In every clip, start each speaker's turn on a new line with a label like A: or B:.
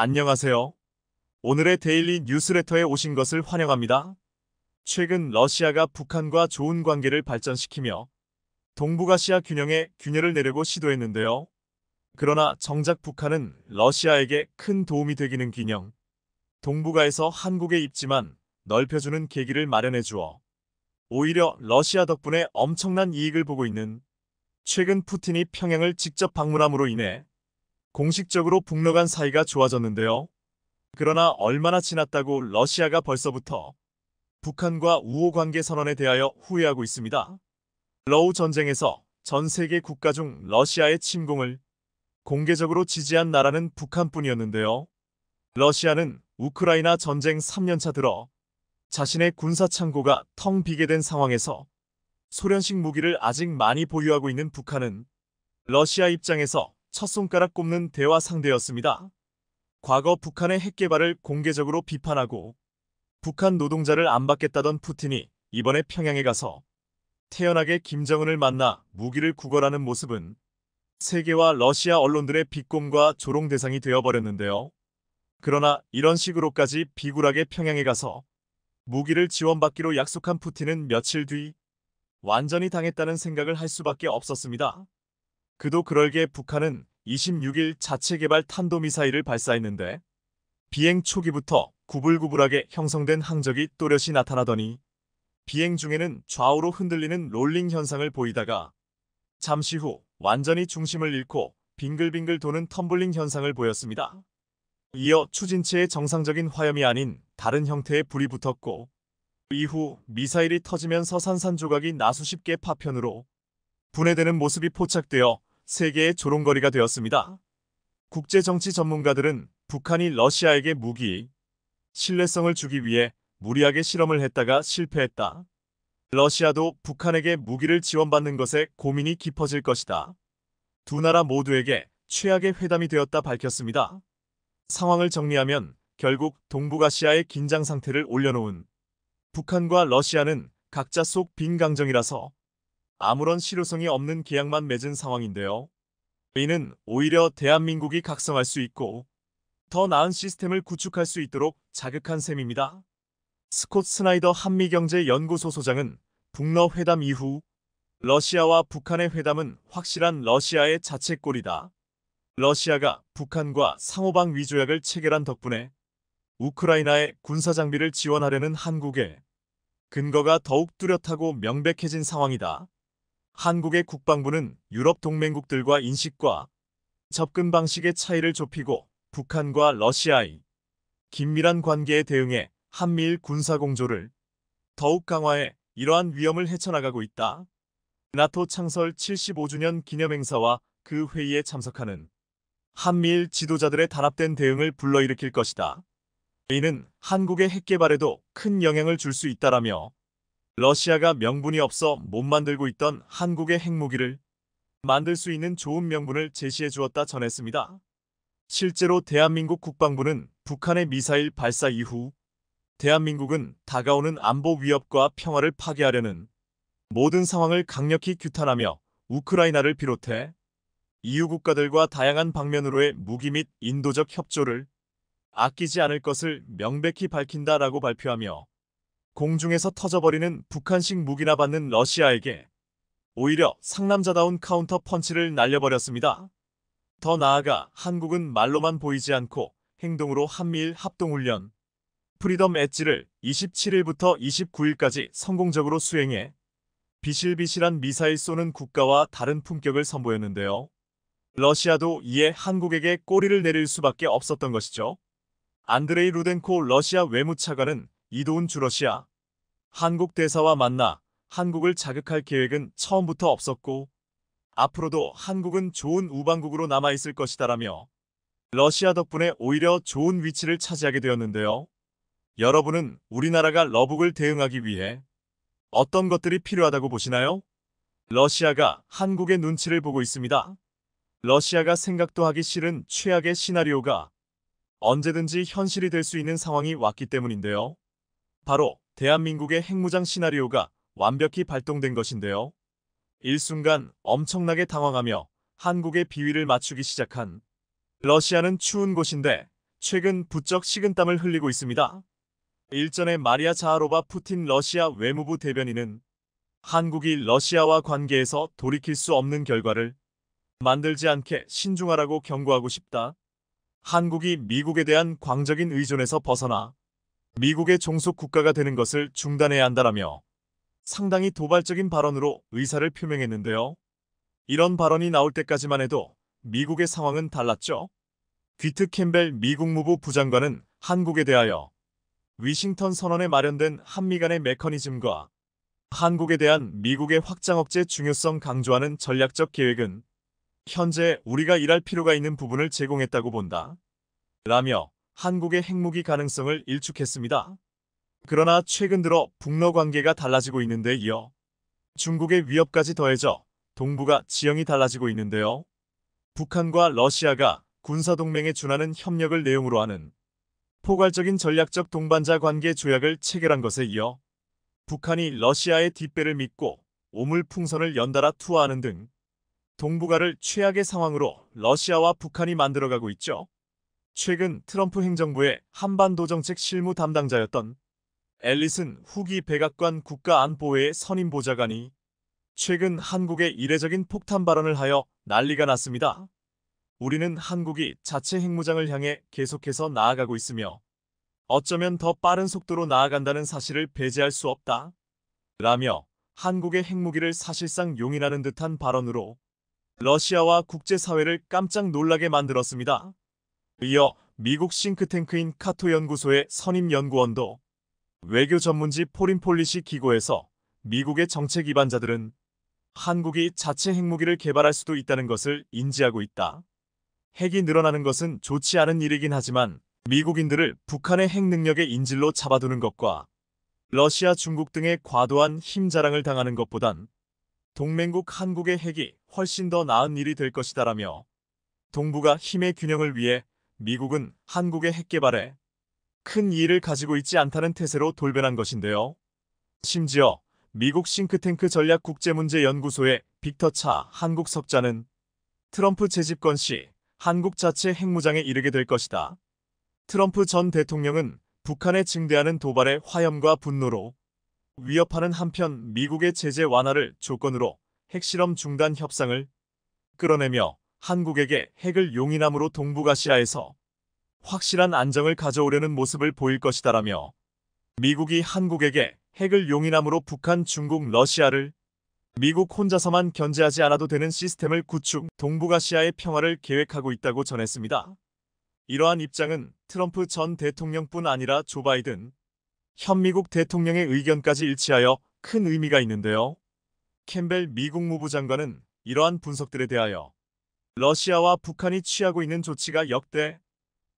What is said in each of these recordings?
A: 안녕하세요. 오늘의 데일리 뉴스레터에 오신 것을 환영합니다. 최근 러시아가 북한과 좋은 관계를 발전시키며 동북아시아 균형에 균열을 내려고 시도했는데요. 그러나 정작 북한은 러시아에게 큰 도움이 되기는커녕 동북아에서 한국에 입지만 넓혀주는 계기를 마련해 주어 오히려 러시아 덕분에 엄청난 이익을 보고 있는, 최근 푸틴이 평양을 직접 방문함으로 인해 공식적으로 북러 간 사이가 좋아졌는데요. 그러나 얼마나 지났다고 러시아가 벌써부터 북한과 우호 관계 선언에 대하여 후회하고 있습니다. 러우 전쟁에서 전 세계 국가 중 러시아의 침공을 공개적으로 지지한 나라는 북한뿐이었는데요. 러시아는 우크라이나 전쟁 3년차 들어 자신의 군사 창고가 텅 비게 된 상황에서 소련식 무기를 아직 많이 보유하고 있는 북한은 러시아 입장에서 첫 손가락 꼽는 대화 상대였습니다. 과거 북한의 핵 개발을 공개적으로 비판하고 북한 노동자를 안 받겠다던 푸틴이 이번에 평양에 가서 태연하게 김정은을 만나 무기를 구걸하는 모습은 세계와 러시아 언론들의 비꼼과 조롱 대상이 되어버렸는데요. 그러나 이런 식으로까지 비굴하게 평양에 가서 무기를 지원받기로 약속한 푸틴은 며칠 뒤 완전히 당했다는 생각을 할 수밖에 없었습니다. 그도 그럴게 북한은 26일 자체 개발 탄도미사일을 발사했는데 비행 초기부터 구불구불하게 형성된 항적이 또렷이 나타나더니 비행 중에는 좌우로 흔들리는 롤링 현상을 보이다가 잠시 후 완전히 중심을 잃고 빙글빙글 도는 텀블링 현상을 보였습니다. 이어 추진체의 정상적인 화염이 아닌 다른 형태의 불이 붙었고 이후 미사일이 터지면서 산산조각이 나수십 개 파편으로 분해되는 모습이 포착되어 세계의 조롱거리가 되었습니다. 국제정치 전문가들은 북한이 러시아에게 무기 신뢰성을 주기 위해 무리하게 실험을 했다가 실패했다. 러시아도 북한에게 무기를 지원받는 것에 고민이 깊어질 것이다. 두 나라 모두에게 최악의 회담이 되었다 밝혔습니다. 상황을 정리하면 결국 동북아시아의 긴장 상태를 올려놓은 북한과 러시아는 각자 속 빈강정이라서 아무런 실효성이 없는 계약만 맺은 상황인데요. 이는 오히려 대한민국이 각성할 수 있고 더 나은 시스템을 구축할 수 있도록 자극한 셈입니다. 스콧 스나이더 한미경제연구소 소장은 북러 회담 이후 러시아와 북한의 회담은 확실한 러시아의 자책골이다. 러시아가 북한과 상호방 위조약을 체결한 덕분에 우크라이나의 군사장비를 지원하려는 한국의 근거가 더욱 뚜렷하고 명백해진 상황이다. 한국의 국방부는 유럽 동맹국들과 인식과 접근 방식의 차이를 좁히고 북한과 러시아의 긴밀한 관계에 대응해 한미일 군사공조를 더욱 강화해 이러한 위험을 헤쳐나가고 있다. 나토 창설 75주년 기념행사와 그 회의에 참석하는 한미일 지도자들의 단합된 대응을 불러일으킬 것이다. 이는 한국의 핵 개발에도 큰 영향을 줄 수 있다라며 러시아가 명분이 없어 못 만들고 있던 한국의 핵무기를 만들 수 있는 좋은 명분을 제시해 주었다 전했습니다. 실제로 대한민국 국방부는 북한의 미사일 발사 이후 대한민국은 다가오는 안보 위협과 평화를 파괴하려는 모든 상황을 강력히 규탄하며 우크라이나를 비롯해 EU 국가들과 다양한 방면으로의 무기 및 인도적 협조를 아끼지 않을 것을 명백히 밝힌다라고 발표하며 공중에서 터져버리는 북한식 무기나 받는 러시아에게 오히려 상남자다운 카운터 펀치를 날려버렸습니다. 더 나아가 한국은 말로만 보이지 않고 행동으로 한미일 합동훈련 프리덤 엣지를 27일부터 29일까지 성공적으로 수행해 비실비실한 미사일 쏘는 국가와 다른 품격을 선보였는데요. 러시아도 이에 한국에게 꼬리를 내릴 수밖에 없었던 것이죠. 안드레이 루덴코 러시아 외무차관은 이도훈 주러시아 한국 대사와 만나 한국을 자극할 계획은 처음부터 없었고 앞으로도 한국은 좋은 우방국으로 남아있을 것이다라며 러시아 덕분에 오히려 좋은 위치를 차지하게 되었는데요. 여러분은 우리나라가 러북을 대응하기 위해 어떤 것들이 필요하다고 보시나요? 러시아가 한국의 눈치를 보고 있습니다. 러시아가 생각도 하기 싫은 최악의 시나리오가 언제든지 현실이 될 수 있는 상황이 왔기 때문인데요. 바로 대한민국의 핵무장 시나리오가 완벽히 발동된 것인데요. 일순간 엄청나게 당황하며 한국의 비위를 맞추기 시작한 러시아는 추운 곳인데 최근 부쩍 식은땀을 흘리고 있습니다. 일전에 마리아 자하로바 푸틴 러시아 외무부 대변인은 한국이 러시아와 관계에서 돌이킬 수 없는 결과를 만들지 않게 신중하라고 경고하고 싶다. 한국이 미국에 대한 광적인 의존에서 벗어나 미국의 종속 국가가 되는 것을 중단해야 한다라며 상당히 도발적인 발언으로 의사를 표명했는데요. 이런 발언이 나올 때까지만 해도 미국의 상황은 달랐죠. 귀트 캠벨 미국 무부 부장관은 한국에 대하여 위싱턴 선언에 마련된 한미 간의 메커니즘과 한국에 대한 미국의 확장 억제 중요성 강조하는 전략적 계획은 현재 우리가 일할 필요가 있는 부분을 제공했다고 본다. 라며 한국의 핵무기 가능성을 일축했습니다. 그러나 최근 들어 북러 관계가 달라지고 있는데 이어 중국의 위협까지 더해져 동북아 지형이 달라지고 있는데요. 북한과 러시아가 군사동맹에 준하는 협력을 내용으로 하는 포괄적인 전략적 동반자 관계 조약을 체결한 것에 이어 북한이 러시아의 뒷배를 믿고 오물풍선을 연달아 투하하는 등 동북아를 최악의 상황으로 러시아와 북한이 만들어가고 있죠. 최근 트럼프 행정부의 한반도 정책 실무 담당자였던 앨리슨 후기 백악관 국가안보회의 선임 보좌관이 최근 한국에 이례적인 폭탄 발언을 하여 난리가 났습니다. 우리는 한국이 자체 핵무장을 향해 계속해서 나아가고 있으며 어쩌면 더 빠른 속도로 나아간다는 사실을 배제할 수 없다. 라며 한국의 핵무기를 사실상 용인하는 듯한 발언으로 러시아와 국제사회를 깜짝 놀라게 만들었습니다. 이어 미국 싱크탱크인 카토 연구소의 선임 연구원도 외교 전문지 포린 폴리시 기고에서 미국의 정책 기반자들은 한국이 자체 핵무기를 개발할 수도 있다는 것을 인지하고 있다. 핵이 늘어나는 것은 좋지 않은 일이긴 하지만 미국인들을 북한의 핵 능력의 인질로 잡아두는 것과 러시아, 중국 등의 과도한 힘 자랑을 당하는 것보단 동맹국 한국의 핵이 훨씬 더 나은 일이 될 것이다라며 동북아 힘의 균형을 위해 미국은 한국의 핵 개발에 큰 이의를 가지고 있지 않다는 태세로 돌변한 것인데요. 심지어 미국 싱크탱크 전략국제문제연구소의 빅터 차 한국 석자는 트럼프 재집권 시 한국 자체 핵무장에 이르게 될 것이다. 트럼프 전 대통령은 북한의 증대하는 도발에 화염과 분노로 위협하는 한편 미국의 제재 완화를 조건으로 핵실험 중단 협상을 끌어내며 한국에게 핵을 용인함으로 동북아시아에서 확실한 안정을 가져오려는 모습을 보일 것이다라며 미국이 한국에게 핵을 용인함으로 북한, 중국, 러시아를 미국 혼자서만 견제하지 않아도 되는 시스템을 구축, 동북아시아의 평화를 계획하고 있다고 전했습니다. 이러한 입장은 트럼프 전 대통령뿐 아니라 조 바이든 현 미국 대통령의 의견까지 일치하여 큰 의미가 있는데요. 캠벨 미국 무부장관은 이러한 분석들에 대하여 러시아와 북한이 취하고 있는 조치가 역대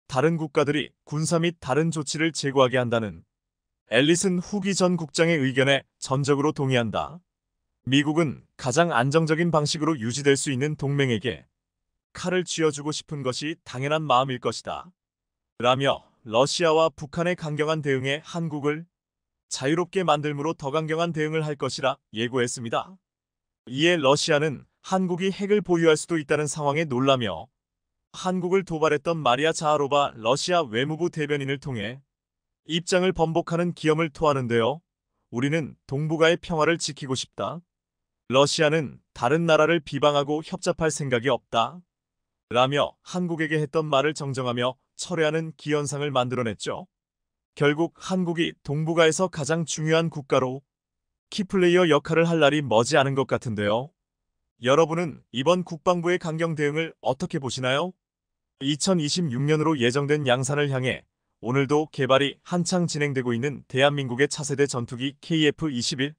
A: 다른 국가들이 군사 및 다른 조치를 제고하게 한다는 앨리슨 후기 전 국장의 의견에 전적으로 동의한다. 미국은 가장 안정적인 방식으로 유지될 수 있는 동맹에게 칼을 쥐어주고 싶은 것이 당연한 마음일 것이다. 라며 러시아와 북한의 강경한 대응에 한국을 자유롭게 만들므로 더 강경한 대응을 할 것이라 예고했습니다. 이에 러시아는 한국이 핵을 보유할 수도 있다는 상황에 놀라며 한국을 도발했던 마리아 자하로바 러시아 외무부 대변인을 통해 입장을 번복하는 기염을 토하는데요. 우리는 동북아의 평화를 지키고 싶다. 러시아는 다른 나라를 비방하고 협잡할 생각이 없다. 라며 한국에게 했던 말을 정정하며 철회하는 기현상을 만들어냈죠. 결국 한국이 동북아에서 가장 중요한 국가로 키플레이어 역할을 할 날이 머지않은 것 같은데요. 여러분은 이번 국방부의 강경 대응을 어떻게 보시나요? 2026년으로 예정된 양산을 향해 오늘도 개발이 한창 진행되고 있는 대한민국의 차세대 전투기 KF-21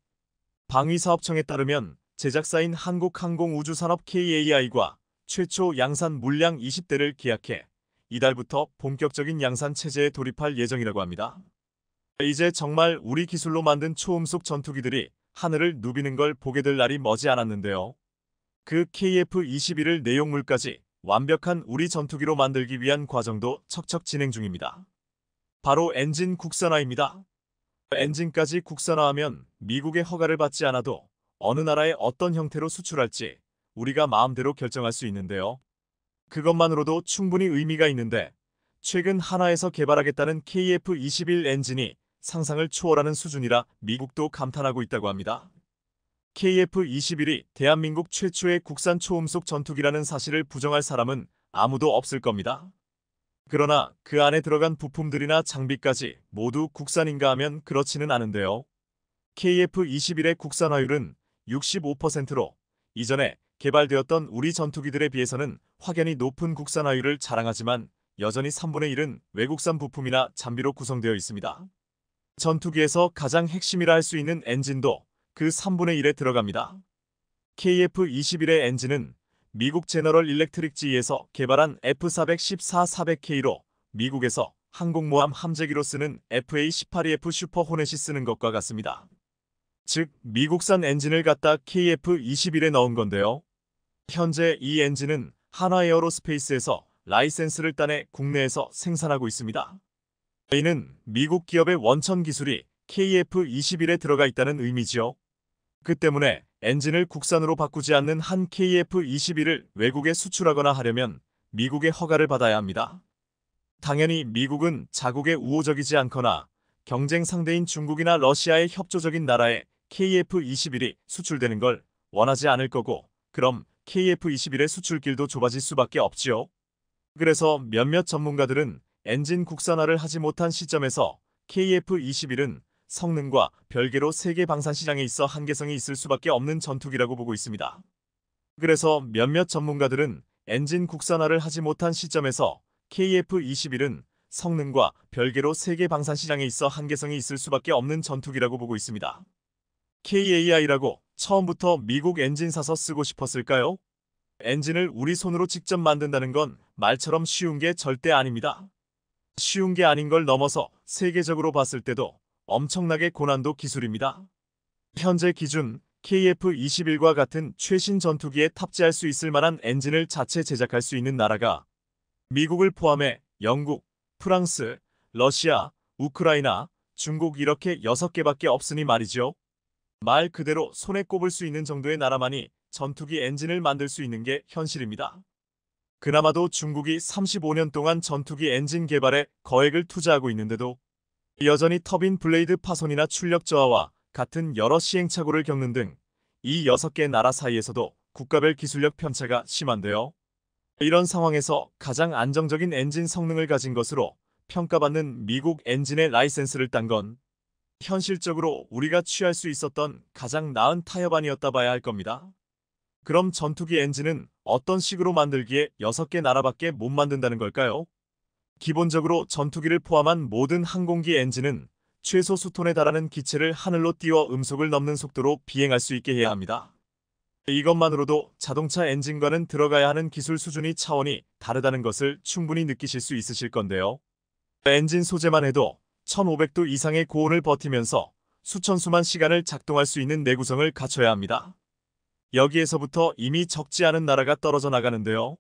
A: 방위사업청에 따르면 제작사인 한국항공우주산업 KAI과 최초 양산 물량 20대를 계약해 이달부터 본격적인 양산 체제에 돌입할 예정이라고 합니다. 이제 정말 우리 기술로 만든 초음속 전투기들이 하늘을 누비는 걸 보게 될 날이 머지않았는데요. 그 KF-21을 내용물까지 완벽한 우리 전투기로 만들기 위한 과정도 척척 진행 중입니다. 바로 엔진 국산화입니다. 엔진까지 국산화하면 미국의 허가를 받지 않아도 어느 나라에 어떤 형태로 수출할지 우리가 마음대로 결정할 수 있는데요. 그것만으로도 충분히 의미가 있는데 최근 한화에서 개발하겠다는 KF-21 엔진이 상상을 초월하는 수준이라 미국도 감탄하고 있다고 합니다. KF-21이 대한민국 최초의 국산 초음속 전투기라는 사실을 부정할 사람은 아무도 없을 겁니다. 그러나 그 안에 들어간 부품들이나 장비까지 모두 국산인가 하면 그렇지는 않은데요. KF-21의 국산화율은 65%로 이전에 개발되었던 우리 전투기들에 비해서는 확연히 높은 국산화율을 자랑하지만 여전히 3분의 1은 외국산 부품이나 장비로 구성되어 있습니다. 전투기에서 가장 핵심이라 할 수 있는 엔진도 그 3분의 1에 들어갑니다. KF-21의 엔진은 미국 제너럴 일렉트릭 GE에서 개발한 F414-400K로 미국에서 항공모함 함재기로 쓰는 FA-18EF 슈퍼 호넷이 쓰는 것과 같습니다. 즉 미국산 엔진을 갖다 KF-21에 넣은 건데요. 현재 이 엔진은 한화에어로스페이스에서 라이센스를 따내 국내에서 생산하고 있습니다. 이는 미국 기업의 원천 기술이 KF-21에 들어가 있다는 의미지요. 그 때문에 엔진을 국산으로 바꾸지 않는 한 KF-21을 외국에 수출하거나 하려면 미국의 허가를 받아야 합니다. 당연히 미국은 자국에 우호적이지 않거나 경쟁 상대인 중국이나 러시아의 협조적인 나라에 KF-21이 수출되는 걸 원하지 않을 거고, 그럼 KF-21의 수출길도 좁아질 수밖에 없지요. 그래서 몇몇 전문가들은 엔진 국산화를 하지 못한 시점에서 KF-21은 성능과 별개로 세계 방산 시장에 있어 한계성이 있을 수밖에 없는 전투기라고 보고 있습니다. 그래서 몇몇 전문가들은 엔진 국산화를 하지 못한 시점에서 KF-21은 성능과 별개로 세계 방산 시장에 있어 한계성이 있을 수밖에 없는 전투기라고 보고 있습니다. KAI라고 처음부터 미국 엔진 사서 쓰고 싶었을까요? 엔진을 우리 손으로 직접 만든다는 건 말처럼 쉬운 게 절대 아닙니다. 쉬운 게 아닌 걸 넘어서 세계적으로 봤을 때도 엄청나게 고난도 기술입니다. 현재 기준 KF-21과 같은 최신 전투기에 탑재할 수 있을 만한 엔진을 자체 제작할 수 있는 나라가 미국을 포함해 영국, 프랑스, 러시아, 우크라이나, 중국 이렇게 6개밖에 없으니 말이죠. 말 그대로 손에 꼽을 수 있는 정도의 나라만이 전투기 엔진을 만들 수 있는 게 현실입니다. 그나마도 중국이 35년 동안 전투기 엔진 개발에 거액을 투자하고 있는데도 여전히 터빈 블레이드 파손이나 출력 저하와 같은 여러 시행착오를 겪는 등 이 6개 나라 사이에서도 국가별 기술력 편차가 심한데요. 이런 상황에서 가장 안정적인 엔진 성능을 가진 것으로 평가받는 미국 엔진의 라이센스를 딴 건 현실적으로 우리가 취할 수 있었던 가장 나은 타협안이었다 봐야 할 겁니다. 그럼 전투기 엔진은 어떤 식으로 만들기에 6개 나라밖에 못 만든다는 걸까요? 기본적으로 전투기를 포함한 모든 항공기 엔진은 최소 수톤에 달하는 기체를 하늘로 띄워 음속을 넘는 속도로 비행할 수 있게 해야 합니다. 이것만으로도 자동차 엔진과는 들어가야 하는 기술 수준이 차원이 다르다는 것을 충분히 느끼실 수 있으실 건데요. 엔진 소재만 해도 1500도 이상의 고온을 버티면서 수천수만 시간을 작동할 수 있는 내구성을 갖춰야 합니다. 여기에서부터 이미 적지 않은 나라가 떨어져 나가는데요.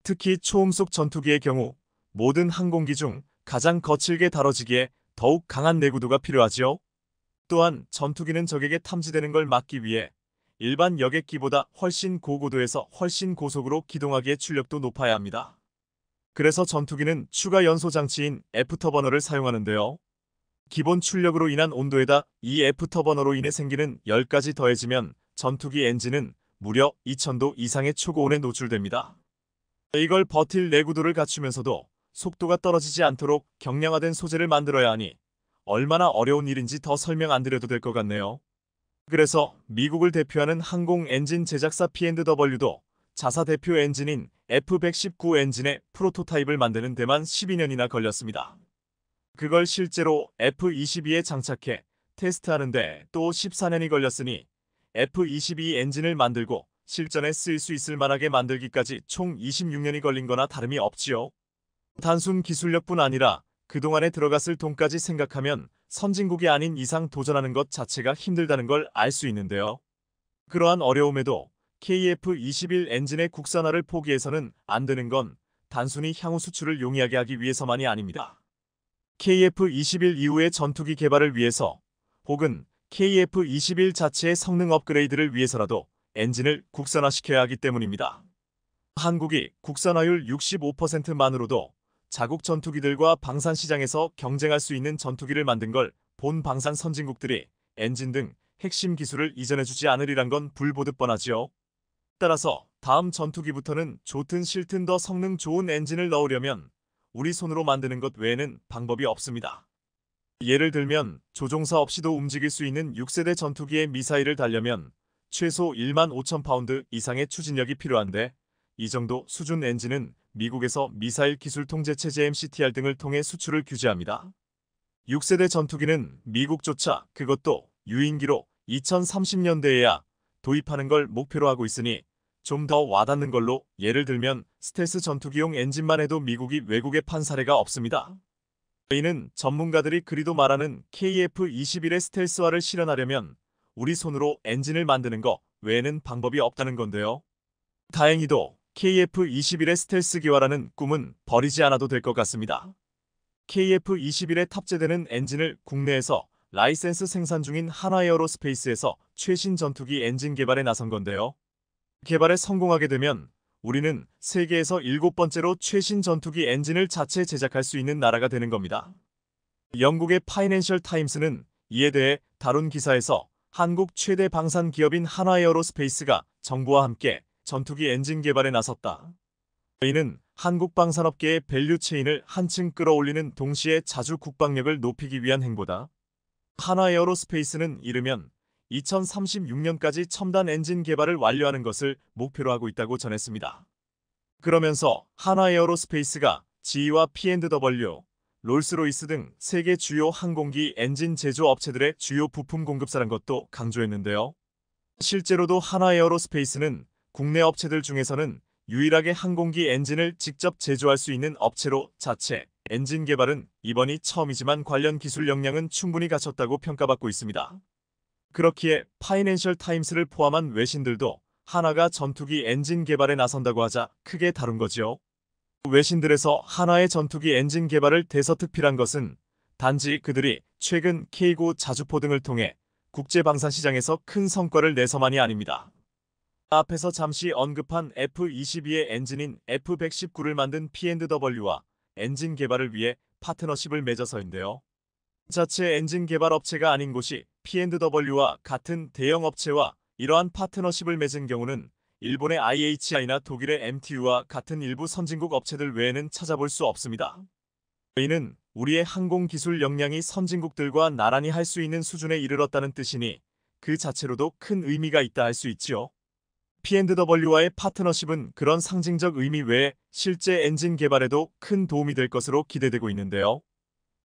A: 특히 초음속 전투기의 경우 모든 항공기 중 가장 거칠게 다뤄지기에 더욱 강한 내구도가 필요하지요. 또한 전투기는 적에게 탐지되는 걸 막기 위해 일반 여객기보다 훨씬 고고도에서 훨씬 고속으로 기동하기에 출력도 높아야 합니다. 그래서 전투기는 추가 연소 장치인 애프터버너를 사용하는데요. 기본 출력으로 인한 온도에다 이 애프터버너로 인해 생기는 열까지 더해지면 전투기 엔진은 무려 2000도 이상의 초고온에 노출됩니다. 이걸 버틸 내구도를 갖추면서도 속도가 떨어지지 않도록 경량화된 소재를 만들어야 하니 얼마나 어려운 일인지 더 설명 안 드려도 될 것 같네요. 그래서 미국을 대표하는 항공 엔진 제작사 P&W도 자사 대표 엔진인 F119 엔진의 프로토타입을 만드는 데만 12년이나 걸렸습니다. 그걸 실제로 F22에 장착해 테스트하는데 또 14년이 걸렸으니 F22 엔진을 만들고 실전에 쓰일 수 있을 만하게 만들기까지 총 26년이 걸린 거나 다름이 없지요. 단순 기술력뿐 아니라 그동안에 들어갔을 돈까지 생각하면 선진국이 아닌 이상 도전하는 것 자체가 힘들다는 걸 알 수 있는데요. 그러한 어려움에도 KF-21 엔진의 국산화를 포기해서는 안 되는 건 단순히 향후 수출을 용이하게 하기 위해서만이 아닙니다. KF-21 이후의 전투기 개발을 위해서 혹은 KF-21 자체의 성능 업그레이드를 위해서라도 엔진을 국산화시켜야 하기 때문입니다. 한국이 국산화율 65%만으로도 자국 전투기들과 방산 시장에서 경쟁할 수 있는 전투기를 만든 걸 본 방산 선진국들이 엔진 등 핵심 기술을 이전해주지 않으리란 건 불보듯 뻔하지요. 따라서 다음 전투기부터는 좋든 싫든 더 성능 좋은 엔진을 넣으려면 우리 손으로 만드는 것 외에는 방법이 없습니다. 예를 들면 조종사 없이도 움직일 수 있는 6세대 전투기에 미사일을 달려면 최소 1만 5천 파운드 이상의 추진력이 필요한데 이 정도 수준 엔진은 미국에서 미사일 기술 통제체제 MCTR 등을 통해 수출을 규제합니다. 6세대 전투기는 미국조차 그것도 유인기로 2030년대에야 도입하는 걸 목표로 하고 있으니 좀 더 와닿는 걸로 예를 들면 스텔스 전투기용 엔진만 해도 미국이 외국에 판 사례가 없습니다. 이는 전문가들이 그리도 말하는 KF-21의 스텔스화를 실현하려면 우리 손으로 엔진을 만드는 거 외에는 방법이 없다는 건데요. 다행히도 KF-21의 스텔스기화라는 꿈은 버리지 않아도 될 것 같습니다. KF-21에 탑재되는 엔진을 국내에서 라이센스 생산 중인 한화에어로스페이스에서 최신 전투기 엔진 개발에 나선 건데요. 개발에 성공하게 되면 우리는 세계에서 7번째로 최신 전투기 엔진을 자체 제작할 수 있는 나라가 되는 겁니다. 영국의 파이낸셜 타임스는 이에 대해 다룬 기사에서 한국 최대 방산 기업인 한화에어로스페이스가 정부와 함께 전투기 엔진 개발에 나섰다. 이는 한국 방산업계의 밸류체인을 한층 끌어올리는 동시에 자주 국방력을 높이기 위한 행보다. 한화에어로스페이스는 이르면 2036년까지 첨단 엔진 개발을 완료하는 것을 목표로 하고 있다고 전했습니다. 그러면서 한화에어로스페이스가 GE와 P&W, 롤스로이스 등 세계 주요 항공기 엔진 제조 업체들의 주요 부품 공급사란 것도 강조했는데요. 실제로도 한화에어로스페이스는 국내 업체들 중에서는 유일하게 항공기 엔진을 직접 제조할 수 있는 업체로 자체 엔진 개발은 이번이 처음이지만 관련 기술 역량은 충분히 갖췄다고 평가받고 있습니다. 그렇기에 파이낸셜 타임스를 포함한 외신들도 한화가 전투기 엔진 개발에 나선다고 하자 크게 다룬 거지요. 외신들에서 한화의 전투기 엔진 개발을 대서특필한 것은 단지 그들이 최근 K9 자주포 등을 통해 국제방산시장에서 큰 성과를 내서만이 아닙니다. 앞에서 잠시 언급한 F-22의 엔진인 F-119를 만든 P&W와 엔진 개발을 위해 파트너십을 맺어서인데요. 자체 엔진 개발 업체가 아닌 곳이 P&W와 같은 대형 업체와 이러한 파트너십을 맺은 경우는 일본의 IHI나 독일의 MTU와 같은 일부 선진국 업체들 외에는 찾아볼 수 없습니다. 이는 우리의 항공기술 역량이 선진국들과 나란히 할 수 있는 수준에 이르렀다는 뜻이니 그 자체로도 큰 의미가 있다 할 수 있지요. P&W와의 파트너십은 그런 상징적 의미 외에 실제 엔진 개발에도 큰 도움이 될 것으로 기대되고 있는데요.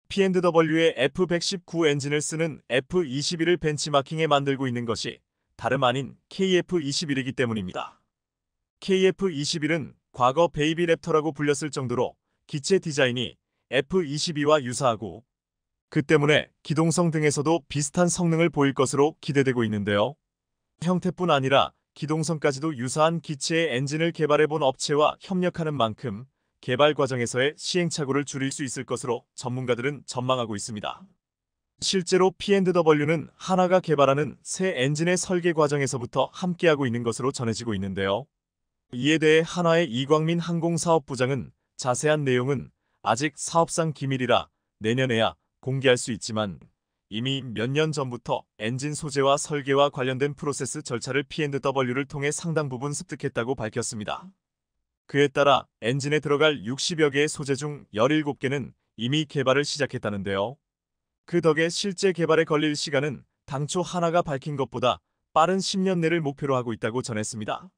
A: P&W의 F-119 엔진을 쓰는 F-21을 벤치마킹에 만들고 있는 것이 다름 아닌 KF-21이기 때문입니다. KF-21은 과거 베이비 랩터라고 불렸을 정도로 기체 디자인이 F-22와 유사하고 그 때문에 기동성 등에서도 비슷한 성능을 보일 것으로 기대되고 있는데요. 형태뿐 아니라 기동성까지도 유사한 기체의 엔진을 개발해본 업체와 협력하는 만큼 개발 과정에서의 시행착오를 줄일 수 있을 것으로 전문가들은 전망하고 있습니다. 실제로 P&W는 한화가 개발하는 새 엔진의 설계 과정에서부터 함께하고 있는 것으로 전해지고 있는데요. 이에 대해 한화의 이광민 항공사업부장은 자세한 내용은 아직 사업상 기밀이라 내년에야 공개할 수 있지만 이미 몇 년 전부터 엔진 소재와 설계와 관련된 프로세스 절차를 P&W를 통해 상당 부분 습득했다고 밝혔습니다. 그에 따라 엔진에 들어갈 60여 개의 소재 중 17개는 이미 개발을 시작했다는데요. 그 덕에 실제 개발에 걸릴 시간은 당초 한화가 밝힌 것보다 빠른 10년 내를 목표로 하고 있다고 전했습니다.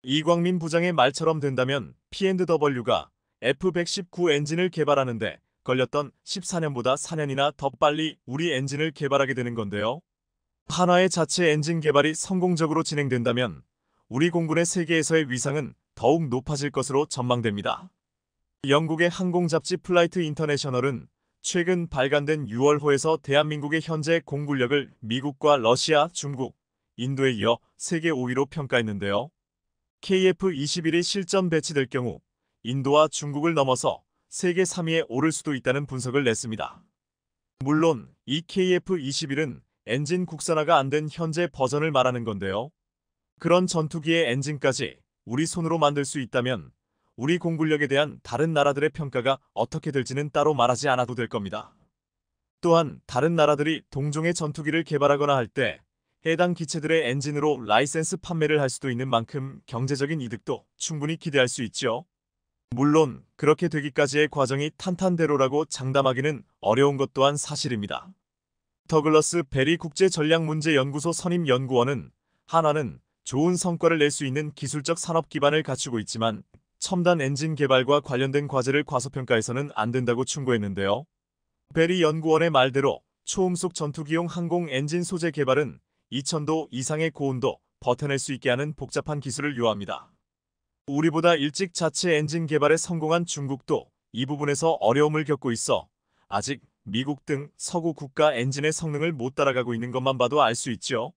A: 이광민 부장의 말처럼 된다면 P&W가 F-119 엔진을 개발하는데 걸렸던 14년보다 4년이나 더 빨리 우리 엔진을 개발하게 되는 건데요. 한화의 자체 엔진 개발이 성공적으로 진행된다면 우리 공군의 세계에서의 위상은 더욱 높아질 것으로 전망됩니다. 영국의 항공잡지 플라이트 인터내셔널은 최근 발간된 6월호에서 대한민국의 현재 공군력을 미국과 러시아, 중국, 인도에 이어 세계 5위로 평가했는데요. KF-21이 실전 배치될 경우 인도와 중국을 넘어서 세계 3위에 오를 수도 있다는 분석을 냈습니다. 물론 이 KF-21은 엔진 국산화가 안 된 현재 버전을 말하는 건데요. 그런 전투기의 엔진까지 우리 손으로 만들 수 있다면 우리 공군력에 대한 다른 나라들의 평가가 어떻게 될지는 따로 말하지 않아도 될 겁니다. 또한 다른 나라들이 동종의 전투기를 개발하거나 할 때 해당 기체들의 엔진으로 라이센스 판매를 할 수도 있는 만큼 경제적인 이득도 충분히 기대할 수 있죠. 물론 그렇게 되기까지의 과정이 탄탄대로라고 장담하기는 어려운 것 또한 사실입니다. 더글러스 베리 국제전략문제연구소 선임연구원은 한화는 좋은 성과를 낼 수 있는 기술적 산업 기반을 갖추고 있지만 첨단 엔진 개발과 관련된 과제를 과소평가해서는 안 된다고 충고했는데요. 베리 연구원의 말대로 초음속 전투기용 항공 엔진 소재 개발은 2000도 이상의 고온도 버텨낼 수 있게 하는 복잡한 기술을 요합니다. 우리보다 일찍 자체 엔진 개발에 성공한 중국도 이 부분에서 어려움을 겪고 있어 아직 미국 등 서구 국가 엔진의 성능을 못 따라가고 있는 것만 봐도 알 수 있죠.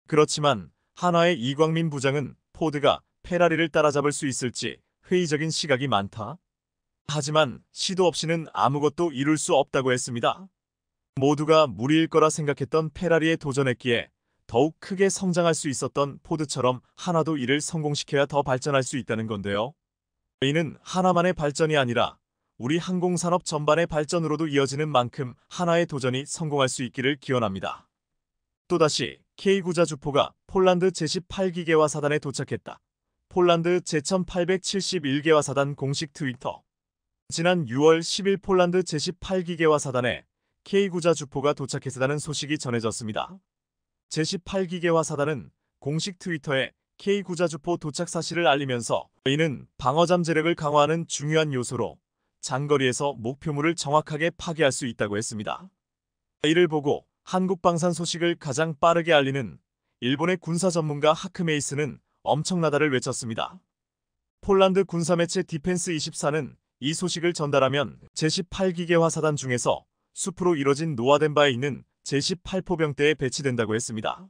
A: 그렇지만 한화의 이광민 부장은 포드가 페라리를 따라잡을 수 있을지 회의적인 시각이 많다. 하지만 시도 없이는 아무것도 이룰 수 없다고 했습니다. 모두가 무리일 거라 생각했던 페라리에 도전했기에 더욱 크게 성장할 수 있었던 포드처럼 한화도 이를 성공시켜야 더 발전할 수 있다는 건데요. 이는 한화만의 발전이 아니라 우리 항공산업 전반의 발전으로도 이어지는 만큼 한화의 도전이 성공할 수 있기를 기원합니다. 또다시 K9자 주포가 폴란드 제18기계화 사단에 도착했다. 폴란드 제1871개화 사단 공식 트위터. 지난 6월 10일 폴란드 제18기계화 사단에 K9자 주포가 도착했다는 소식이 전해졌습니다. 제18기계화 사단은 공식 트위터에 K9자 주포 도착 사실을 알리면서 이는 방어잠재력을 강화하는 중요한 요소로 장거리에서 목표물을 정확하게 파괴할 수 있다고 했습니다. 이를 보고 한국방산 소식을 가장 빠르게 알리는 일본의 군사 전문가 하크메이스는 엄청나다를 외쳤습니다. 폴란드 군사매체 디펜스24는 이 소식을 전달하면 제18기계화 사단 중에서 숲으로 이뤄진 노화된 바에 있는 제18포병대에 배치된다고 했습니다.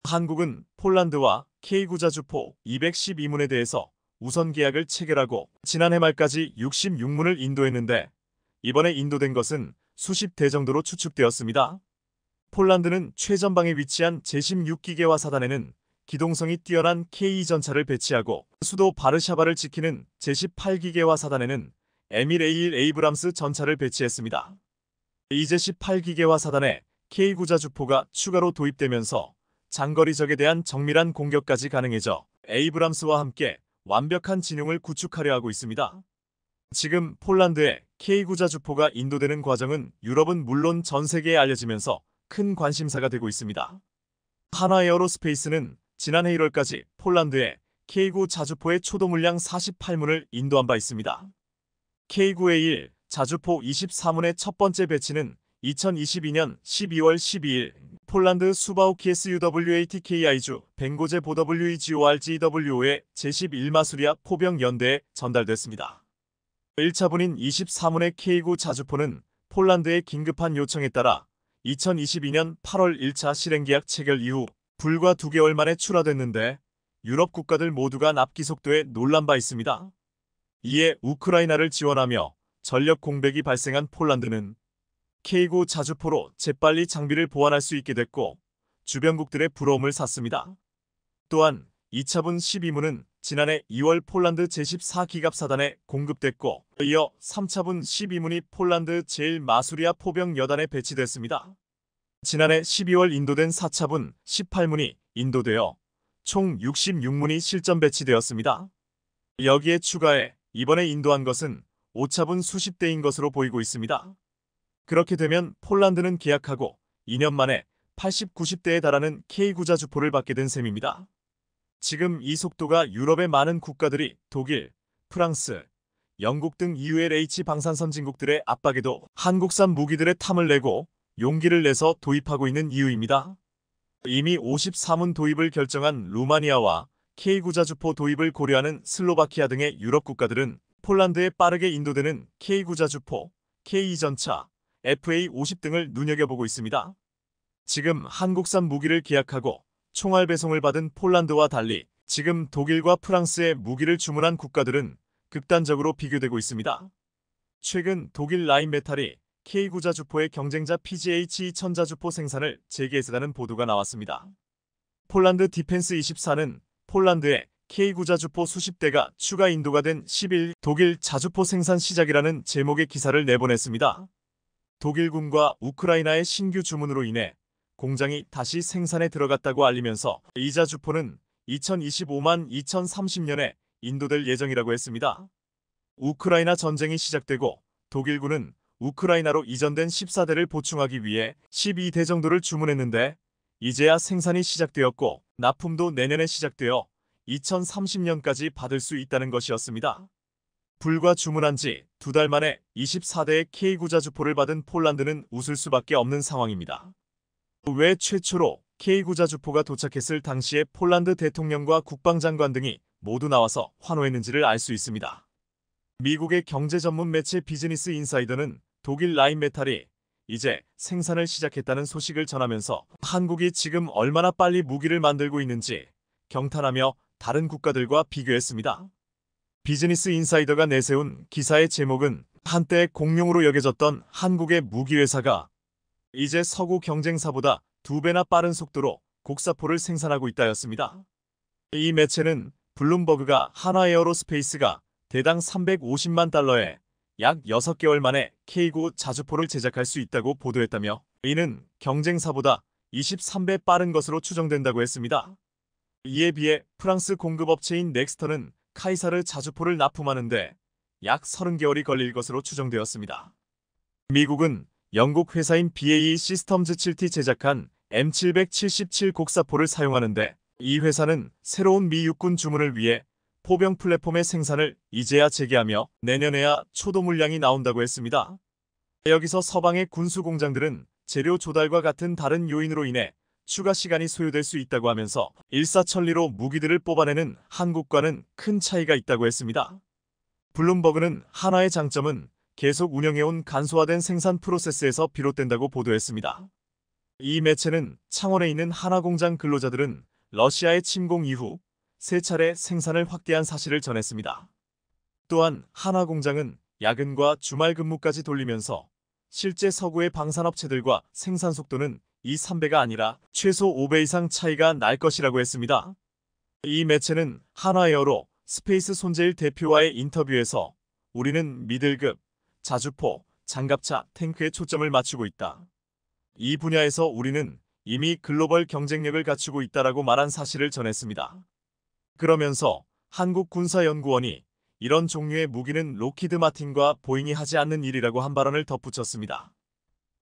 A: 한국은 폴란드와 K9자 주포 212문에 대해서 우선 계약을 체결하고 지난해 말까지 66문을 인도했는데 이번에 인도된 것은 수십 대 정도로 추측되었습니다. 폴란드는 최전방에 위치한 제16기계화 사단에는 기동성이 뛰어난 K2 전차를 배치하고 수도 바르샤바를 지키는 제18기계화 사단에는 에밀 A1 에이브람스 전차를 배치했습니다. 이 제18기계화 사단에 K9자 주포가 추가로 도입되면서 장거리 적에 대한 정밀한 공격까지 가능해져 에이브람스와 함께 완벽한 진용을 구축하려 하고 있습니다. 지금 폴란드에 K9자 주포가 인도되는 과정은 유럽은 물론 전 세계에 알려지면서 큰 관심사가 되고 있습니다. 한화에어로스페이스는 지난해 1월까지 폴란드에 K9 자주포의 초도 물량 48문을 인도한 바 있습니다. K9A1 자주포 24문의 첫 번째 배치는 2022년 12월 12일 폴란드 수바우키 SUWATKI주 벵고제 BWEGORGWO의 제11마수리아 포병 연대에 전달됐습니다. 1차분인 24문의 K9 자주포는 폴란드의 긴급한 요청에 따라 2022년 8월 1차 실행계약 체결 이후 불과 2개월 만에 출하됐는데 유럽 국가들 모두가 납기 속도에 놀란 바 있습니다. 이에 우크라이나를 지원하며 전력 공백이 발생한 폴란드는 K9 자주포로 재빨리 장비를 보완할 수 있게 됐고 주변국들의 부러움을 샀습니다. 또한 2차분 12문은 지난해 2월 폴란드 제14기갑사단에 공급됐고 이어 3차분 12문이 폴란드 제1마수리아 포병 여단에 배치됐습니다. 지난해 12월 인도된 4차분 18문이 인도되어 총 66문이 실전 배치되었습니다. 여기에 추가해 이번에 인도한 것은 5차분 수십 대인 것으로 보이고 있습니다. 그렇게 되면 폴란드는 계약하고 2년 만에 80, 90대에 달하는 K9자 주포를 받게 된 셈입니다. 지금 이 속도가 유럽의 많은 국가들이 독일, 프랑스, 영국 등 ULH 방산 선진국들의 압박에도 한국산 무기들의 탐을 내고 용기를 내서 도입하고 있는 이유입니다. 이미 54문 도입을 결정한 루마니아와 K9자 주포 도입을 고려하는 슬로바키아 등의 유럽 국가들은 폴란드에 빠르게 인도되는 K9자 주포, K2 전차, FA50 등을 눈여겨보고 있습니다. 지금 한국산 무기를 계약하고 총알 배송을 받은 폴란드와 달리 지금 독일과 프랑스에 무기를 주문한 국가들은 극단적으로 비교되고 있습니다. 최근 독일 라인메탈이 K9자 주포의 경쟁자 PGH-2000자 주포 생산을 재개했다는 보도가 나왔습니다. 폴란드 디펜스24는 폴란드에 K9 자주포 수십 대가 추가 인도가 된 10일 독일 자주포 생산 시작이라는 제목의 기사를 내보냈습니다. 독일군과 우크라이나의 신규 주문으로 인해 공장이 다시 생산에 들어갔다고 알리면서 이 자주포는 2025만 2030년에 인도될 예정이라고 했습니다. 우크라이나 전쟁이 시작되고 독일군은 우크라이나로 이전된 14대를 보충하기 위해 12대 정도를 주문했는데 이제야 생산이 시작되었고 납품도 내년에 시작되어 2030년까지 받을 수 있다는 것이었습니다. 불과 주문한 지 2달 만에 24대의 K9 자주포를 받은 폴란드는 웃을 수밖에 없는 상황입니다. 왜 최초로 K9 자주포가 도착했을 당시에 폴란드 대통령과 국방장관 등이 모두 나와서 환호했는지를 알 수 있습니다. 미국의 경제 전문 매체 비즈니스 인사이더는 독일 라인메탈이 이제 생산을 시작했다는 소식을 전하면서 한국이 지금 얼마나 빨리 무기를 만들고 있는지 경탄하며 다른 국가들과 비교했습니다. 비즈니스 인사이더가 내세운 기사의 제목은 한때 공룡으로 여겨졌던 한국의 무기회사가 이제 서구 경쟁사보다 2배나 빠른 속도로 곡사포를 생산하고 있다였습니다. 이 매체는 블룸버그가 한화에어로스페이스가 대당 350만 달러에 약 6개월 만에 K9 자주포를 제작할 수 있다고 보도했다며 이는 경쟁사보다 23배 빠른 것으로 추정된다고 했습니다. 이에 비해 프랑스 공급업체인 넥스터는 카이사르 자주포를 납품하는데 약 30개월이 걸릴 것으로 추정되었습니다. 미국은 영국 회사인 BAE 시스템즈 7T 제작한 M777 곡사포를 사용하는데 이 회사는 새로운 미 육군 주문을 위해 포병 플랫폼의 생산을 이제야 재개하며 내년에야 초도 물량이 나온다고 했습니다. 여기서 서방의 군수 공장들은 재료 조달과 같은 다른 요인으로 인해 추가 시간이 소요될 수 있다고 하면서 일사천리로 무기들을 뽑아내는 한국과는 큰 차이가 있다고 했습니다. 블룸버그는 한화의 장점은 계속 운영해온 간소화된 생산 프로세스에서 비롯된다고 보도했습니다. 이 매체는 창원에 있는 한화공장 근로자들은 러시아의 침공 이후 3차례 생산을 확대한 사실을 전했습니다. 또한 한화공장은 야근과 주말 근무까지 돌리면서 실제 서구의 방산업체들과 생산 속도는 3배가 아니라 최소 5배 이상 차이가 날 것이라고 했습니다. 이 매체는 한화에어로 스페이스 손재일 대표와의 인터뷰에서 우리는 미들급, 자주포, 장갑차, 탱크에 초점을 맞추고 있다. 이 분야에서 우리는 이미 글로벌 경쟁력을 갖추고 있다라고 말한 사실을 전했습니다. 그러면서 한국군사연구원이 이런 종류의 무기는 록히드 마틴과 보잉이 하지 않는 일이라고 한 발언을 덧붙였습니다.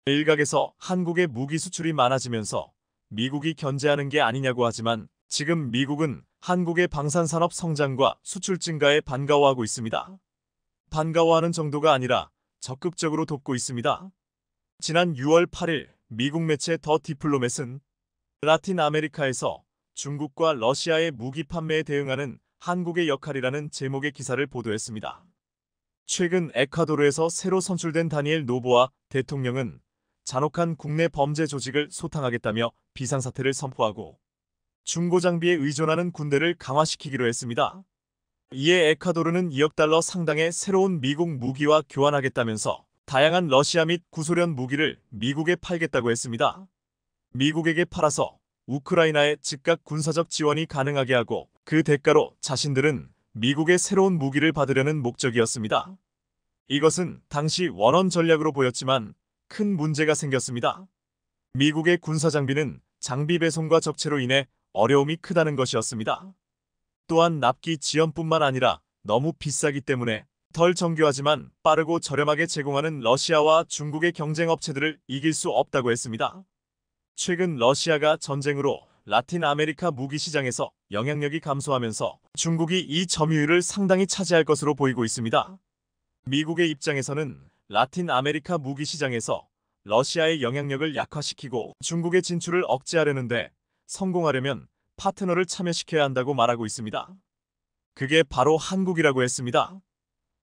A: 일각에서 한국의 무기 수출이 많아지면서 미국이 견제하는 게 아니냐고 하지만 지금 미국은 한국의 방산산업 성장과 수출 증가에 반가워하고 있습니다. 반가워하는 정도가 아니라 적극적으로 돕고 있습니다. 지난 6월 8일 미국 매체 더 디플로맷은 라틴 아메리카에서 중국과 러시아의 무기 판매에 대응하는 한국의 역할이라는 제목의 기사를 보도했습니다. 최근 에콰도르에서 새로 선출된 다니엘 노보아 대통령은 잔혹한 국내 범죄 조직을 소탕하겠다며 비상사태를 선포하고 중고장비에 의존하는 군대를 강화시키기로 했습니다. 이에 에콰도르는 2억 달러 상당의 새로운 미국 무기와 교환하겠다면서 다양한 러시아 및 구소련 무기를 미국에 팔겠다고 했습니다. 미국에게 팔아서 우크라이나에 즉각 군사적 지원이 가능하게 하고 그 대가로 자신들은 미국의 새로운 무기를 받으려는 목적이었습니다. 이것은 당시 원원 전략으로 보였지만 큰 문제가 생겼습니다. 미국의 군사장비는 장비 배송과 적체로 인해 어려움이 크다는 것이었습니다. 또한 납기 지연뿐만 아니라 너무 비싸기 때문에 덜 정교하지만 빠르고 저렴하게 제공하는 러시아와 중국의 경쟁 업체들을 이길 수 없다고 했습니다. 최근 러시아가 전쟁으로 라틴 아메리카 무기 시장에서 영향력이 감소하면서 중국이 이 점유율을 상당히 차지할 것으로 보이고 있습니다. 미국의 입장에서는 라틴 아메리카 무기 시장에서 러시아의 영향력을 약화시키고 중국의 진출을 억제하려는데 성공하려면 파트너를 참여시켜야 한다고 말하고 있습니다. 그게 바로 한국이라고 했습니다.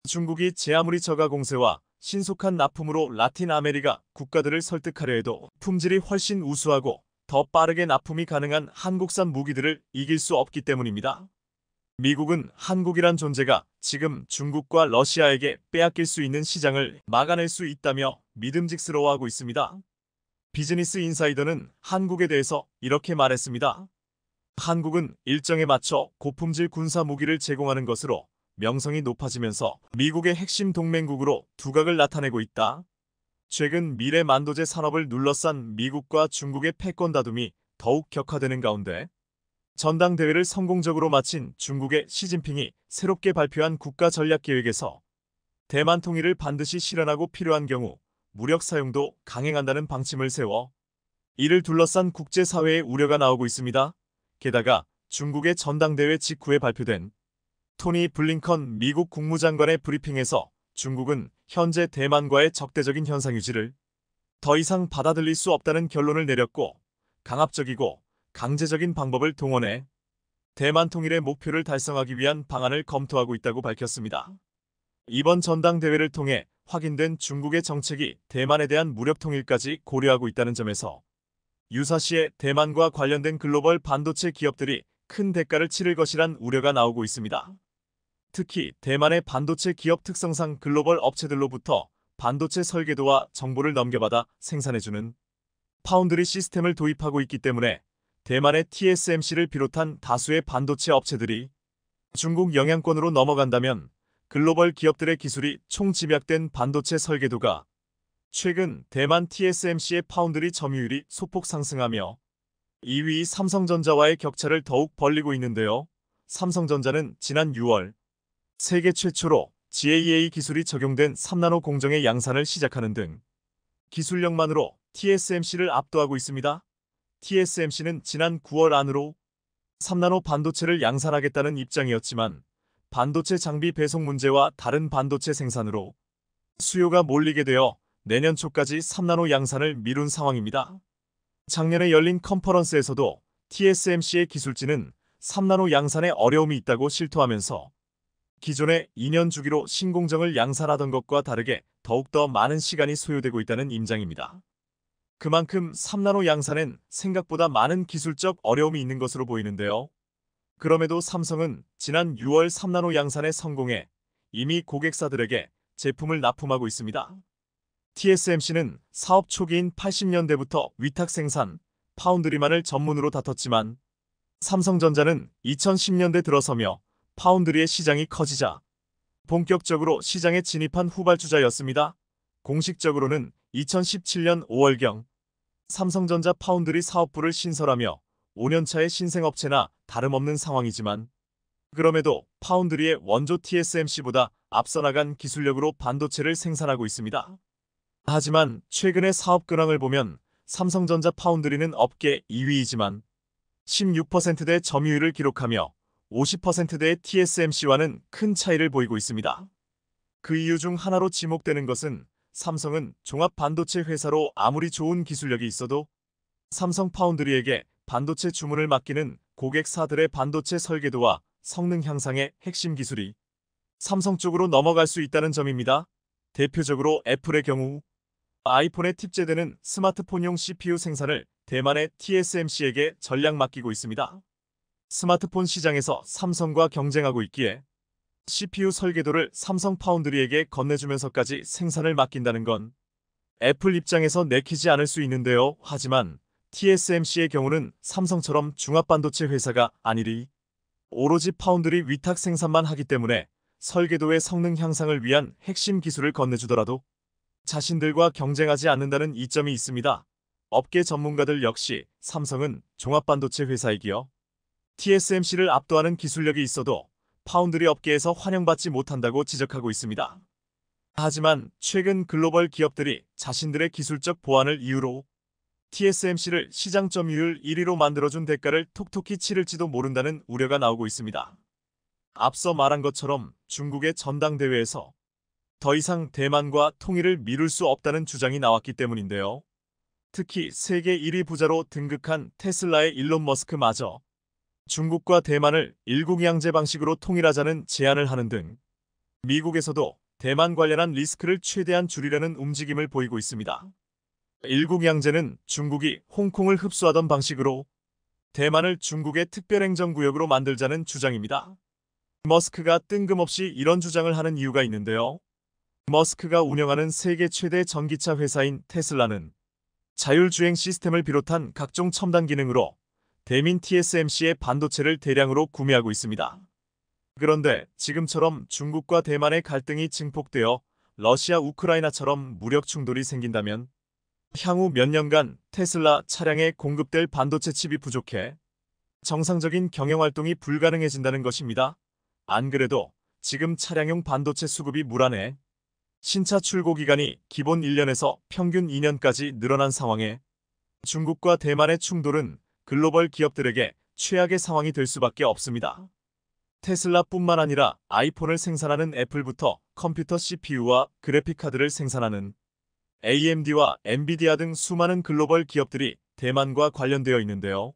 A: 중국이 제 아무리 저가 공세와 신속한 납품으로 라틴 아메리카 국가들을 설득하려 해도 품질이 훨씬 우수하고 더 빠르게 납품이 가능한 한국산 무기들을 이길 수 없기 때문입니다. 미국은 한국이란 존재가 지금 중국과 러시아에게 빼앗길 수 있는 시장을 막아낼 수 있다며 믿음직스러워하고 있습니다. 비즈니스 인사이더는 한국에 대해서 이렇게 말했습니다. 한국은 일정에 맞춰 고품질 군사 무기를 제공하는 것으로 명성이 높아지면서 미국의 핵심 동맹국으로 두각을 나타내고 있다. 최근 미래 만도제 산업을 둘러싼 미국과 중국의 패권 다툼이 더욱 격화되는 가운데 전당대회를 성공적으로 마친 중국의 시진핑이 새롭게 발표한 국가 전략 계획에서 대만 통일을 반드시 실현하고 필요한 경우 무력 사용도 강행한다는 방침을 세워 이를 둘러싼 국제사회의 우려가 나오고 있습니다. 게다가 중국의 전당대회 직후에 발표된 토니 블링컨 미국 국무장관의 브리핑에서 중국은 현재 대만과의 적대적인 현상 유지를 더 이상 받아들일 수 없다는 결론을 내렸고 강압적이고 강제적인 방법을 동원해 대만 통일의 목표를 달성하기 위한 방안을 검토하고 있다고 밝혔습니다. 이번 전당대회를 통해 확인된 중국의 정책이 대만에 대한 무력 통일까지 고려하고 있다는 점에서 유사시에 대만과 관련된 글로벌 반도체 기업들이 큰 대가를 치를 것이란 우려가 나오고 있습니다. 특히 대만의 반도체 기업 특성상 글로벌 업체들로부터 반도체 설계도와 정보를 넘겨받아 생산해주는 파운드리 시스템을 도입하고 있기 때문에 대만의 TSMC를 비롯한 다수의 반도체 업체들이 중국 영향권으로 넘어간다면 글로벌 기업들의 기술이 총집약된 반도체 설계도가 최근 대만 TSMC의 파운드리 점유율이 소폭 상승하며 2위 삼성전자와의 격차를 더욱 벌리고 있는데요. 삼성전자는 지난 6월 세계 최초로 GAA 기술이 적용된 3나노 공정의 양산을 시작하는 등 기술력만으로 TSMC를 압도하고 있습니다. TSMC는 지난 9월 안으로 3나노 반도체를 양산하겠다는 입장이었지만 반도체 장비 배송 문제와 다른 반도체 생산으로 수요가 몰리게 되어 내년 초까지 3나노 양산을 미룬 상황입니다. 작년에 열린 컨퍼런스에서도 TSMC의 기술진은 3나노 양산에 어려움이 있다고 실토하면서 기존의 2년 주기로 신공정을 양산하던 것과 다르게 더욱더 많은 시간이 소요되고 있다는 입장입니다. 그만큼 3나노 양산엔 생각보다 많은 기술적 어려움이 있는 것으로 보이는데요. 그럼에도 삼성은 지난 6월 3나노 양산에 성공해 이미 고객사들에게 제품을 납품하고 있습니다. TSMC는 사업 초기인 80년대부터 위탁 생산, 파운드리만을 전문으로 다퉜지만 삼성전자는 2010년대 들어서며 파운드리의 시장이 커지자 본격적으로 시장에 진입한 후발주자였습니다. 공식적으로는 2017년 5월경 삼성전자 파운드리 사업부를 신설하며 5년차의 신생업체나 다름없는 상황이지만 그럼에도 파운드리의 원조 TSMC보다 앞서 나간 기술력으로 반도체를 생산하고 있습니다. 하지만 최근의 사업 근황을 보면 삼성전자 파운드리는 업계 2위이지만 16%대 점유율을 기록하며 50%대의 TSMC와는 큰 차이를 보이고 있습니다. 그 이유 중 하나로 지목되는 것은 삼성은 종합 반도체 회사로 아무리 좋은 기술력이 있어도 삼성 파운드리에게 반도체 주문을 맡기는 고객사들의 반도체 설계도와 성능 향상의 핵심 기술이 삼성 쪽으로 넘어갈 수 있다는 점입니다. 대표적으로 애플의 경우 아이폰에 탑재되는 스마트폰용 CPU 생산을 대만의 TSMC에게 전략 맡기고 있습니다. 스마트폰 시장에서 삼성과 경쟁하고 있기에 CPU 설계도를 삼성 파운드리에게 건네주면서까지 생산을 맡긴다는 건 애플 입장에서 내키지 않을 수 있는데요. 하지만 TSMC의 경우는 삼성처럼 중압반도체 회사가 아니리 오로지 파운드리 위탁 생산만 하기 때문에 설계도의 성능 향상을 위한 핵심 기술을 건네주더라도 자신들과 경쟁하지 않는다는 이점이 있습니다. 업계 전문가들 역시 삼성은 종합반도체 회사이기에 TSMC를 압도하는 기술력이 있어도 파운드리 업계에서 환영받지 못한다고 지적하고 있습니다. 하지만 최근 글로벌 기업들이 자신들의 기술적 보완을 이유로 TSMC를 시장 점유율 1위로 만들어준 대가를 톡톡히 치를지도 모른다는 우려가 나오고 있습니다. 앞서 말한 것처럼 중국의 전당대회에서 더 이상 대만과 통일을 미룰 수 없다는 주장이 나왔기 때문인데요. 특히 세계 1위 부자로 등극한 테슬라의 일론 머스크마저 중국과 대만을 일국양제 방식으로 통일하자는 제안을 하는 등 미국에서도 대만 관련한 리스크를 최대한 줄이려는 움직임을 보이고 있습니다. 일국양제는 중국이 홍콩을 흡수하던 방식으로 대만을 중국의 특별행정구역으로 만들자는 주장입니다. 머스크가 뜬금없이 이런 주장을 하는 이유가 있는데요. 머스크가 운영하는 세계 최대 전기차 회사인 테슬라는 자율주행 시스템을 비롯한 각종 첨단 기능으로 대민 TSMC의 반도체를 대량으로 구매하고 있습니다. 그런데 지금처럼 중국과 대만의 갈등이 증폭되어 러시아 우크라이나처럼 무력 충돌이 생긴다면 향후 몇 년간 테슬라 차량에 공급될 반도체 칩이 부족해 정상적인 경영활동이 불가능해진다는 것입니다. 안 그래도 지금 차량용 반도체 수급이 불안해 신차 출고 기간이 기본 1년에서 평균 2년까지 늘어난 상황에 중국과 대만의 충돌은 글로벌 기업들에게 최악의 상황이 될 수밖에 없습니다. 테슬라뿐만 아니라 아이폰을 생산하는 애플부터 컴퓨터 CPU와 그래픽카드를 생산하는 AMD와 엔비디아 등 수많은 글로벌 기업들이 대만과 관련되어 있는데요.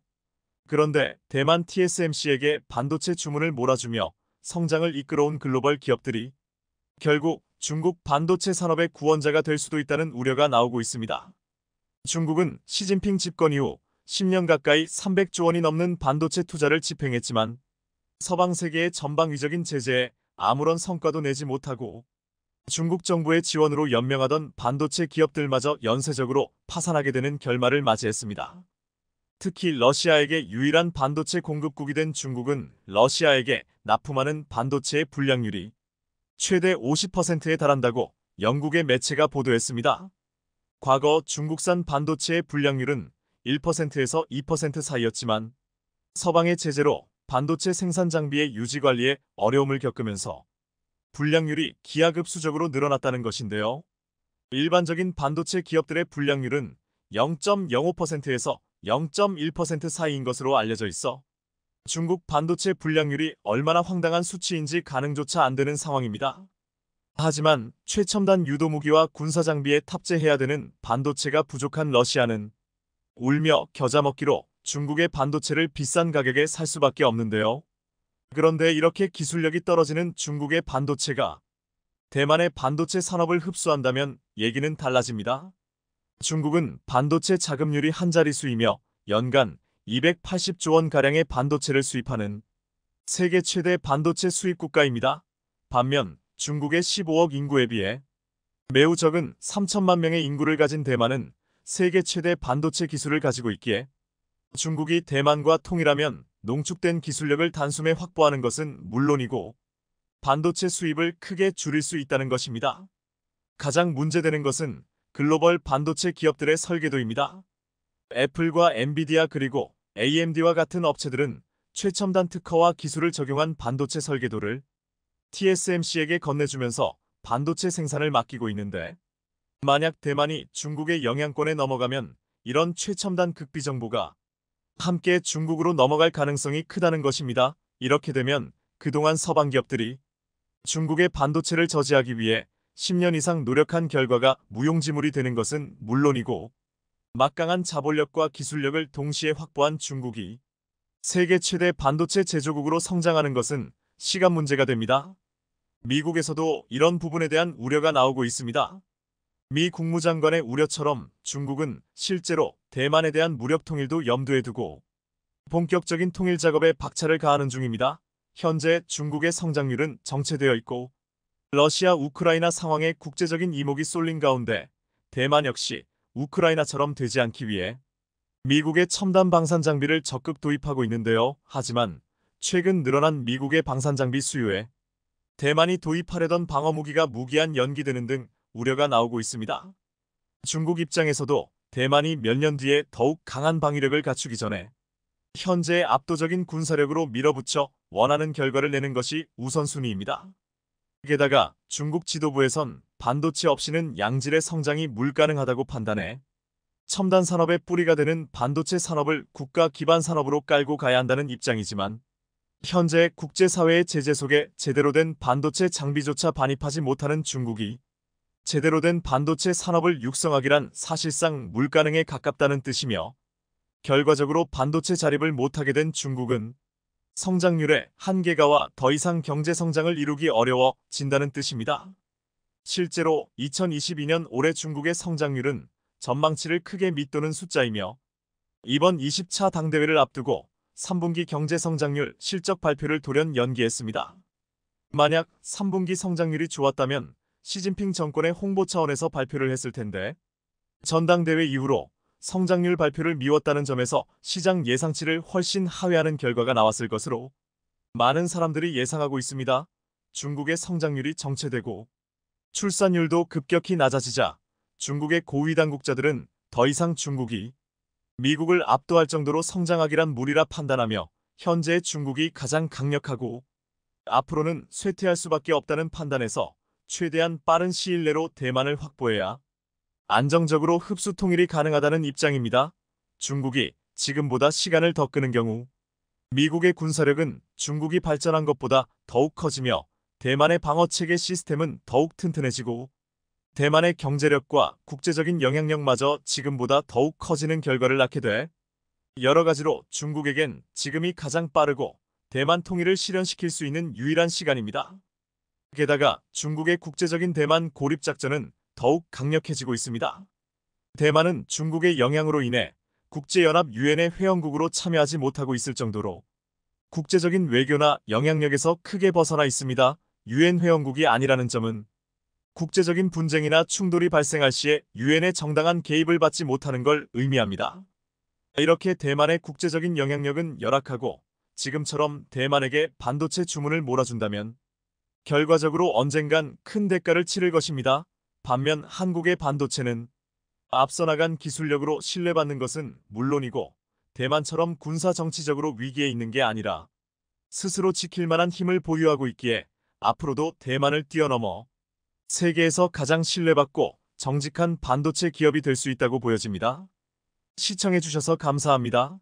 A: 그런데 대만 TSMC에게 반도체 주문을 몰아주며 성장을 이끌어온 글로벌 기업들이 결국 중국 반도체 산업의 구원자가 될 수도 있다는 우려가 나오고 있습니다. 중국은 시진핑 집권 이후 10년 가까이 300조 원이 넘는 반도체 투자를 집행했지만 서방 세계의 전방위적인 제재에 아무런 성과도 내지 못하고 중국 정부의 지원으로 연명하던 반도체 기업들마저 연쇄적으로 파산하게 되는 결말을 맞이했습니다. 특히 러시아에게 유일한 반도체 공급국이 된 중국은 러시아에게 납품하는 반도체의 불량률이 최대 50%에 달한다고 영국의 매체가 보도했습니다. 과거 중국산 반도체의 불량률은 1%에서 2% 사이였지만 서방의 제재로 반도체 생산 장비의 유지 관리에 어려움을 겪으면서 불량률이 기하급수적으로 늘어났다는 것인데요. 일반적인 반도체 기업들의 불량률은 0.05%에서 0.1% 사이인 것으로 알려져 있어 중국 반도체 불량률이 얼마나 황당한 수치인지 가늠조차 안 되는 상황입니다. 하지만 최첨단 유도무기와 군사장비에 탑재해야 되는 반도체가 부족한 러시아는 울며 겨자 먹기로 중국의 반도체를 비싼 가격에 살 수밖에 없는데요. 그런데 이렇게 기술력이 떨어지는 중국의 반도체가 대만의 반도체 산업을 흡수한다면 얘기는 달라집니다. 중국은 반도체 자급률이 한 자릿수이며 연간 280조 원가량의 반도체를 수입하는 세계 최대 반도체 수입 국가입니다. 반면 중국의 15억 인구에 비해 매우 적은 3천만 명의 인구를 가진 대만은 세계 최대 반도체 기술을 가지고 있기에 중국이 대만과 통일하면 농축된 기술력을 단숨에 확보하는 것은 물론이고 반도체 수입을 크게 줄일 수 있다는 것입니다. 가장 문제되는 것은 글로벌 반도체 기업들의 설계도입니다. 애플과 엔비디아 그리고 AMD와 같은 업체들은 최첨단 특허와 기술을 적용한 반도체 설계도를 TSMC에게 건네주면서 반도체 생산을 맡기고 있는데 만약 대만이 중국의 영향권에 넘어가면 이런 최첨단 극비 정보가 함께 중국으로 넘어갈 가능성이 크다는 것입니다. 이렇게 되면 그동안 서방 기업들이 중국의 반도체를 저지하기 위해 10년 이상 노력한 결과가 무용지물이 되는 것은 물론이고 막강한 자본력과 기술력을 동시에 확보한 중국이 세계 최대 반도체 제조국으로 성장하는 것은 시간 문제가 됩니다. 미국에서도 이런 부분에 대한 우려가 나오고 있습니다. 미 국무장관의 우려처럼 중국은 실제로 대만에 대한 무력 통일도 염두에 두고 본격적인 통일 작업에 박차를 가하는 중입니다. 현재 중국의 성장률은 정체되어 있고 러시아 우크라이나 상황에 국제적인 이목이 쏠린 가운데 대만 역시 우크라이나처럼 되지 않기 위해 미국의 첨단 방산 장비를 적극 도입하고 있는데요. 하지만 최근 늘어난 미국의 방산 장비 수요에 대만이 도입하려던 방어무기가 무기한 연기되는 등 우려가 나오고 있습니다. 중국 입장에서도 대만이 몇 년 뒤에 더욱 강한 방위력을 갖추기 전에 현재의 압도적인 군사력으로 밀어붙여 원하는 결과를 내는 것이 우선순위입니다. 게다가 중국 지도부에선 반도체 없이는 양질의 성장이 불가능하다고 판단해 첨단 산업의 뿌리가 되는 반도체 산업을 국가 기반 산업으로 깔고 가야 한다는 입장이지만 현재 국제사회의 제재 속에 제대로 된 반도체 장비조차 반입하지 못하는 중국이 제대로 된 반도체 산업을 육성하기란 사실상 불가능에 가깝다는 뜻이며 결과적으로 반도체 자립을 못하게 된 중국은 성장률의 한계가와 더 이상 경제 성장을 이루기 어려워진다는 뜻입니다. 실제로 2022년 올해 중국의 성장률은 전망치를 크게 밑도는 숫자이며 이번 20차 당대회를 앞두고 3분기 경제 성장률 실적 발표를 돌연 연기했습니다. 만약 3분기 성장률이 좋았다면 시진핑 정권의 홍보 차원에서 발표를 했을 텐데 전당대회 이후로 성장률 발표를 미뤘다는 점에서 시장 예상치를 훨씬 하회하는 결과가 나왔을 것으로 많은 사람들이 예상하고 있습니다. 중국의 성장률이 정체되고 출산율도 급격히 낮아지자 중국의 고위 당국자들은 더 이상 중국이 미국을 압도할 정도로 성장하기란 무리라 판단하며 현재의 중국이 가장 강력하고 앞으로는 쇠퇴할 수밖에 없다는 판단에서 최대한 빠른 시일 내로 대만을 확보해야 안정적으로 흡수 통일이 가능하다는 입장입니다. 중국이 지금보다 시간을 더 끄는 경우 미국의 군사력은 중국이 발전한 것보다 더욱 커지며 대만의 방어체계 시스템은 더욱 튼튼해지고 대만의 경제력과 국제적인 영향력마저 지금보다 더욱 커지는 결과를 낳게 돼 여러 가지로 중국에겐 지금이 가장 빠르고 대만 통일을 실현시킬 수 있는 유일한 시간입니다. 게다가 중국의 국제적인 대만 고립 작전은 더욱 강력해지고 있습니다. 대만은 중국의 영향으로 인해 국제연합 유엔의 회원국으로 참여하지 못하고 있을 정도로 국제적인 외교나 영향력에서 크게 벗어나 있습니다. 유엔 회원국이 아니라는 점은 국제적인 분쟁이나 충돌이 발생할 시에 유엔의 정당한 개입을 받지 못하는 걸 의미합니다. 이렇게 대만의 국제적인 영향력은 열악하고 지금처럼 대만에게 반도체 주문을 몰아준다면 결과적으로 언젠간 큰 대가를 치를 것입니다. 반면 한국의 반도체는 앞서 나간 기술력으로 신뢰받는 것은 물론이고 대만처럼 군사 정치적으로 위기에 있는 게 아니라 스스로 지킬 만한 힘을 보유하고 있기에 앞으로도 대만을 뛰어넘어 세계에서 가장 신뢰받고 정직한 반도체 기업이 될 수 있다고 보여집니다. 시청해주셔서 감사합니다.